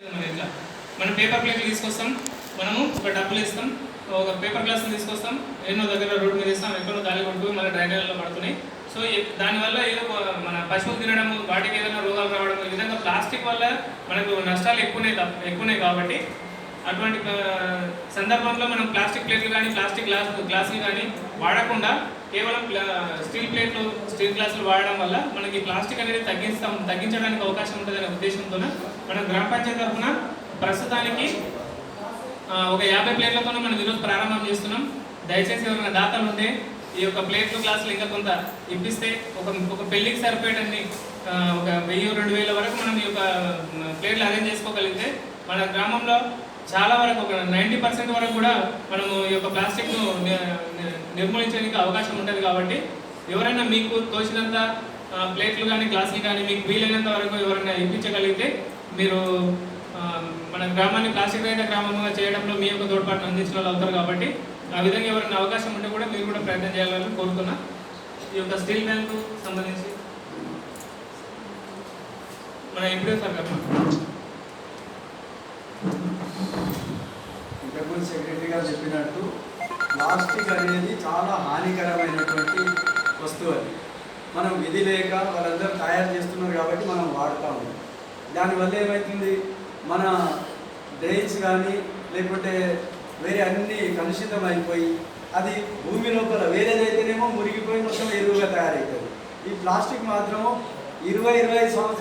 మనం పేపర్ ప్లేట్లు తీసుకొస్తాం, మనము ఒక డబ్బులు ఇస్తాం, ఒక పేపర్ గ్లాసులు తీసుకొస్తాం, ఎన్నో దగ్గర రోడ్డు మీద ఇస్తాం, ఎక్కడో గాలి కొడుతూ మన డ్రైనేజీలో పడుతున్నాయి. సో దానివల్ల ఏదో మన పశువులు తినడం, వాటికి ఏదైనా రోగాలు రావడం, ఈ విధంగా ప్లాస్టిక్ వల్ల మనకు నష్టాలు ఎక్కువనే కాబట్టి అటువంటి సందర్భంలో మనం ప్లాస్టిక్ ప్లేట్లు కానీ ప్లాస్టిక్ గ్లాసులు కానీ వాడకుండా కేవలం స్టీల్ గ్లాసులు వాడడం వల్ల మనకి ప్లాస్టిక్ అనేది తగ్గించడానికి అవకాశం ఉంటుందనే ఉద్దేశంతో మన గ్రామ పంచాయతీ తరఫున ప్రస్తుతానికి ఒక 50 ప్లేట్లతో మనం ఈరోజు ప్రారంభం చేస్తున్నాం. దయచేసి ఎవరైనా దాతలు ఉంటే ఈ యొక్క ప్లేట్లు గ్లాసులు ఇంకా కొంత ఇప్పిస్తే ఒక పెళ్లికి సరిపోయేటన్ని ఒక 1000-2000 వరకు మనం ఈ యొక్క ప్లేట్లు అరేంజ్ చేసుకోగలిగితే మన గ్రామంలో చాలా వరకు ఒక 90% వరకు కూడా మనము ఈ యొక్క ప్లాస్టిక్ను నిర్మూలించడానికి అవకాశం ఉంటుంది. కాబట్టి ఎవరైనా మీకు తోచినంత ప్లేట్లు కానీ గ్లాసులు కానీ మీకు వీలైనంత వరకు ఎవరైనా ఇప్పించగలిగితే మీరు మన గ్రామాన్ని ప్లాస్టిక్ రహిత గ్రామంగా చేయడంలో మీ యొక్క తోడ్పాటును అందించిన వాళ్ళు అవుతారు. కాబట్టి ఆ విధంగా ఎవరైనా అవకాశం ఉంటే కూడా మీరు కూడా ప్రయత్నం చేయాలని కోరుతున్నా. ఈ యొక్క స్టీల్ బ్యాంకు సంబంధించి మన ఎంపీడీ సార్ గారు ఇంతకుముందు సెక్రటరీ గారు చెప్పినట్టు ప్లాస్టిక్ అనేది చాలా హానికరమైనటువంటి వస్తువు. అది మనం విధి లేక వాళ్ళందరూ తయారు చేస్తున్నారు కాబట్టి మనం వాడుతూ ఉంటాం. దానివల్ల ఏమవుతుంది, మన డ్రైన్స్ కానీ లేకుంటే వేరే అన్నీ కలుషితం అయిపోయి అది భూమి లోపల వేరేదైతేనేమో మురిగిపోయి మొత్తం ఎరువుగా తయారవుతుంది. ఈ ప్లాస్టిక్ మాత్రము 20-25 సంవత్సరాలు